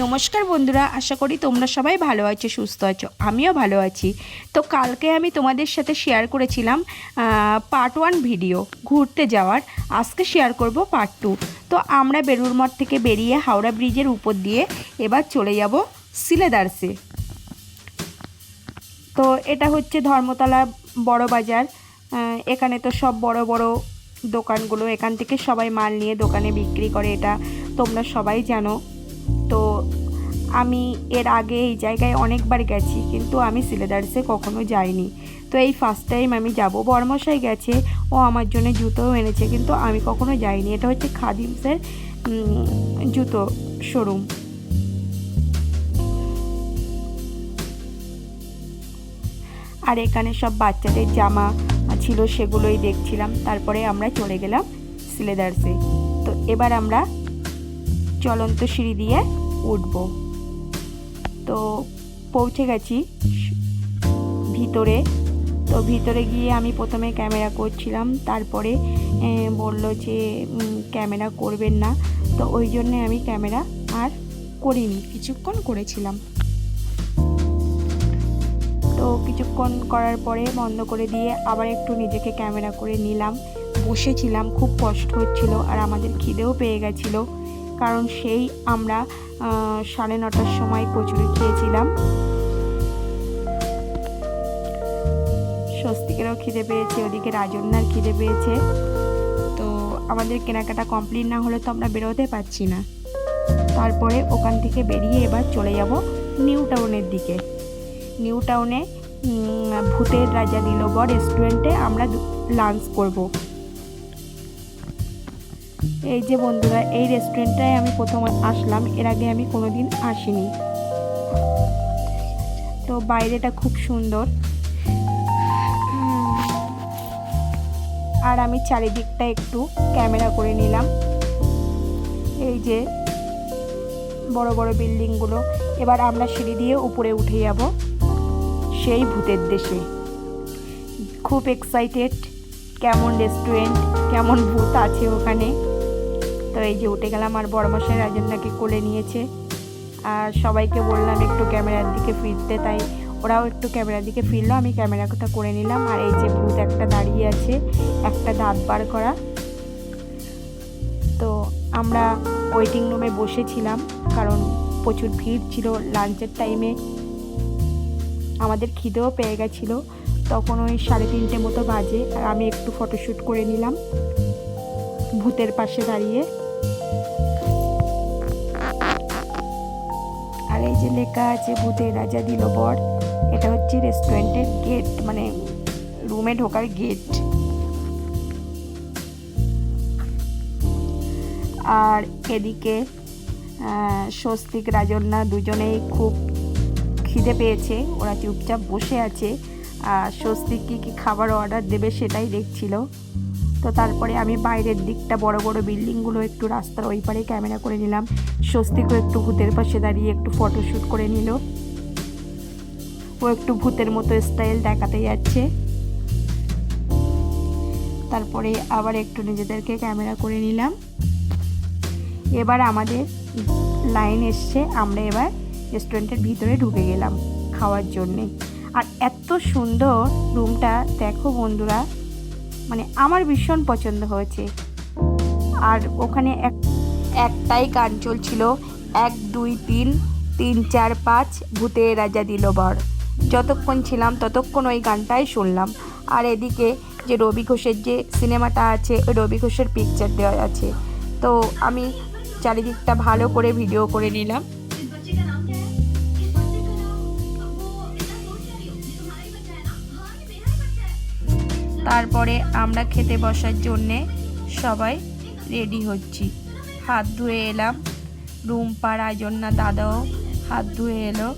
নমস্কার বন্ধুরা, আশা করি তোমরা সবাই ভালো আছো, সুস্থ আছো। আমিও ভালো আছি। তো কালকে আমি তোমাদের সাথে শেয়ার করেছিলাম পার্ট 1 ভিডিও ঘুরতে যাওয়ার। আজকে শেয়ার করব পার্ট 2। তো আমরা বেলুড় মঠ থেকে বেরিয়ে হাওড়া ব্রিজের উপর দিয়ে এবার চলে যাব সিলেদার্সে। তো এটা হচ্ছে ধর্মতলা বড় বাজার। এখানে তো সব বড় বড় দোকানগুলো, এখান থেকে সবাই মাল নিয়ে দোকানে বিক্রি করে, এটা তোমরা সবাই জানো। তো আমি এর আগে এই জায়গায় অনেকবার গেছি, কিন্তু আমি সিলেদার্সে কখনো যাইনি। তো এই ফার্স্ট টাইম আমি যাব। বর্মশাই গেছে, ও আমার জন্য জুতোও এনেছে, কিন্তু আমি কখনো যাইনি। এটা হচ্ছে খাদিমসের জুতো শোরুম। আর এখানে সব বাচ্চাদের জামা ছিল, সেগুলোই দেখছিলাম। তারপরে আমরা চলে গেলাম সিলেদার্সে। তো এবার আমরা চলন্ত সিঁড়ি দিয়ে উঠব। তো পৌঁছে গেছি ভিতরে। তো ভিতরে গিয়ে আমি প্রথমে ক্যামেরা করছিলাম, তারপরে বলল যে ক্যামেরা করবেন না। তো ওই জন্যে আমি ক্যামেরা আর করিনি, কিছুক্ষণ করেছিলাম। তো কিছুক্ষণ করার পরে বন্ধ করে দিয়ে আবার একটু নিজেকে ক্যামেরা করে নিলাম। বসেছিলাম, খুব কষ্ট হচ্ছিল, আর আমাদের খিদেও পেয়ে গেছিলো, কারণ সেই আমরা 9:30টার সময় কচুরি খেয়েছিলাম। স্বস্তিকেরও খিদে পেয়েছে, ওদিকে রাজন্যার খিদে পেয়েছে। তো আমাদের কেনাকাটা কমপ্লিট না হলে তো আমরা বেরোতে পারছি না। তারপরে ওখান থেকে বেরিয়ে এবার চলে যাব নিউ টাউনের দিকে। নিউ টাউনে ভূতের রাজা দিলবর রেস্টুরেন্টে আমরা লাঞ্চ করব। এই যে বন্ধুরা, এই রেস্টুরেন্টটায় আমি প্রথম আসলাম, এর আগে আমি কোনোদিন আসিনি। তো বাইরেটা খুব সুন্দর, আর আমি চারিদিকটা একটু ক্যামেরা করে নিলাম। এই যে বড় বড় বিল্ডিংগুলো। এবার আমরা সিঁড়ি দিয়ে উপরে উঠে যাব সেই ভূতের দেশে। খুব এক্সাইটেড, কেমন রেস্টুরেন্ট, কেমন ভূত আছে ওখানে। তো এই যে উঠে গেলাম, আর বড়মশাই রাজন্যাকে কোলে নিয়েছে। আর সবাইকে বললাম একটু ক্যামেরার দিকে ফিরতে, তাই ওরাও একটু ক্যামেরার দিকে ফিরলো, আমি ক্যামেরাটা করে নিলাম। আর এই যে ভূত একটা দাঁড়িয়ে আছে, একটা দাঁত বার করা। তো আমরা ওয়েটিং রুমে বসেছিলাম, কারণ প্রচুর ভিড় ছিল লাঞ্চের টাইমে। আমাদের খিদেও পেয়ে গেছিলো। তখন ওই 3:30 মতো বাজে, আর আমি একটু ফটোশ্যুট করে নিলাম ভূতের পাশে দাঁড়িয়ে। আর এই যে লেখা আছে ভূতের রাজা দিলবর, এটা হচ্ছে রেস্টুরেন্টের গেট, মানে রুমে ঢোকার গেট। আর এদিকে স্বস্তিক রাজন্যা দুজনেই খুব খিদে পেয়েছে, ওরা চুপচাপ বসে আছে। আর স্বস্তিক কী খাবার অর্ডার দেবে সেটাই দেখছিল। তো তারপরে আমি বাইরের দিকটা, বড় বড় বিল্ডিংগুলো একটু রাস্তার ওই পারে ক্যামেরা করে নিলাম। স্বস্তিকও একটু ভূতের পাশে দাঁড়িয়ে একটু ফটোশ্যুট করে নিল। ও একটু ভূতের মতো স্টাইল দেখাতে যাচ্ছে। তারপরে আবার একটু নিজেদেরকে ক্যামেরা করে নিলাম। এবার আমাদের লাইন এসছে, আমরা এবার রেস্টুরেন্টের ভিতরে ঢুকে গেলাম খাওয়ার জন্যে। আর এত সুন্দর রুমটা, দেখো বন্ধুরা, মানে আমার ভীষণ পছন্দ হয়েছে। আর ওখানে একটাই গান চলছিল, 1 2 3 3 4 5 ভূতের রাজা দিলবর। যতক্ষণ ছিলাম ততক্ষণ ওই গানটাই শুনলাম। আর এদিকে যে রবি ঘোষের যে সিনেমাটা আছে, ওই রবি ঘোষের পিকচার দেওয়া আছে। তো আমি চারিদিকটা ভালো করে ভিডিও করে নিলাম। তারপরে আমরা খেতে বসার জন্যে সবাই রেডি হচ্ছি। হাত ধুয়ে এলাম, রুম্পা, রাজন্যা, দাদাও হাত ধুয়ে এলো।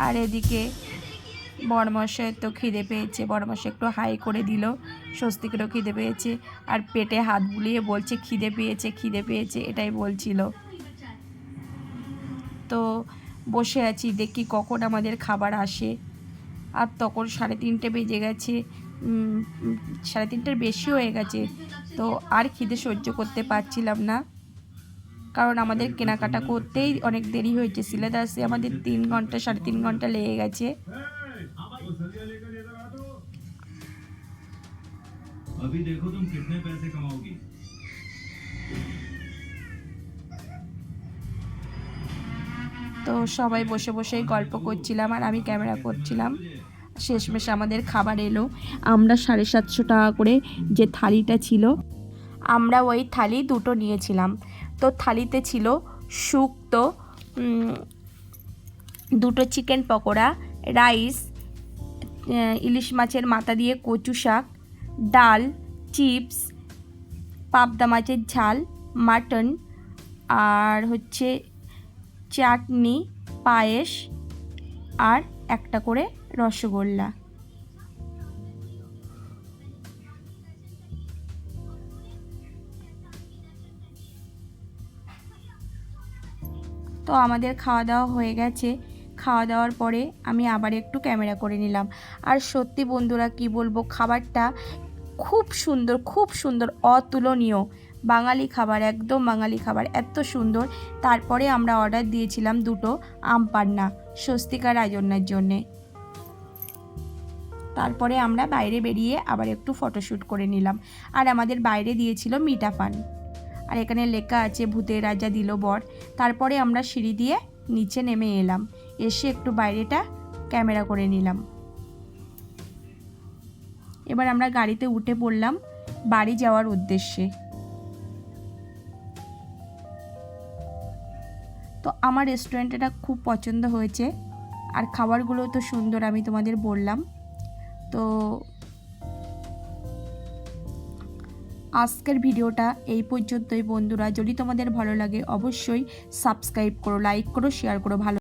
আর এদিকে বড়মশাইয়ের তো খিদে পেয়েছে, বড়মশাই একটু হাই করে দিল। স্বস্তিকেরও খিদে পেয়েছে, আর পেটে হাত বুলিয়ে বলছে খিদে পেয়েছে, খিদে পেয়েছে, এটাই বলছিল। তো বসে আছি, দেখি কখন আমাদের খাবার আসে। আর তখন 3:30 বেজে গেছে, 3:30টার বেশি হয়ে গেছে। তো আর খিদে সহ্য করতে পারছিলাম না, কারণ আমাদের কেনাকাটা করতেই অনেক দেরি হয়েছে। সিলেট আসতে আমাদের 3 ঘন্টা 3.5 ঘন্টা লেগে গেছে। अभी देखो तुम कितने पैसे कमाओगी। তো সবাই বসে বসেই গল্প করছিলাম আর আমি ক্যামেরা করছিলাম। শেষমেশ আমাদের খাবার এলো। আমরা 750 টাকা করে যে থালিটা ছিল, আমরা ওই থালি দুটো নিয়েছিলাম। তো থালিতে ছিল শুক্তো, দুটো চিকেন পকোড়া, রাইস, ইলিশ মাছের মাথা দিয়ে কচু শাক, ডাল, চিপস, পাবদা মাছের ঝাল, মাটন, আর হচ্ছে চাটনি, পায়েস, আর একটা করে রসগোল্লা। তো আমাদের খাওয়া দাওয়া হয়ে গেছে। খাওয়া দাওয়ার পরে আমি আবার একটু ক্যামেরা করে নিলাম। আর সত্যি বন্ধুরা কি বলবো, খাবারটা খুব সুন্দর, খুব সুন্দর, অতুলনীয়। বাঙালি খাবার, একদম বাঙালি খাবার, এত সুন্দর। তারপরে আমরা অর্ডার দিয়েছিলাম দুটো আম পান্না স্বস্তিকা রাজন্যার জন্যে। তারপরে আমরা বাইরে বেরিয়ে আবার একটু ফটোশ্যুট করে নিলাম। আর আমাদের বাইরে দিয়েছিল মিঠা পান, আর এখানে লেখা আছে ভূতের রাজা দিল বর। তারপরে আমরা সিঁড়ি দিয়ে নিচে নেমে এলাম, এসে একটু বাইরেটা ক্যামেরা করে নিলাম। এবার আমরা গাড়িতে উঠে পড়লাম বাড়ি যাওয়ার উদ্দেশ্যে। তো আমার রেস্টুরেন্টটা খুব পছন্দ হয়েছে, আর খাবারগুলো তো সুন্দর, আমি তোমাদের বললাম। তো আজকের ভিডিওটা এই পর্যন্তই বন্ধুরা। যদি তোমাদের ভালো লাগে অবশ্যই সাবস্ক্রাইব করো, লাইক করো, শেয়ার করো। ভালো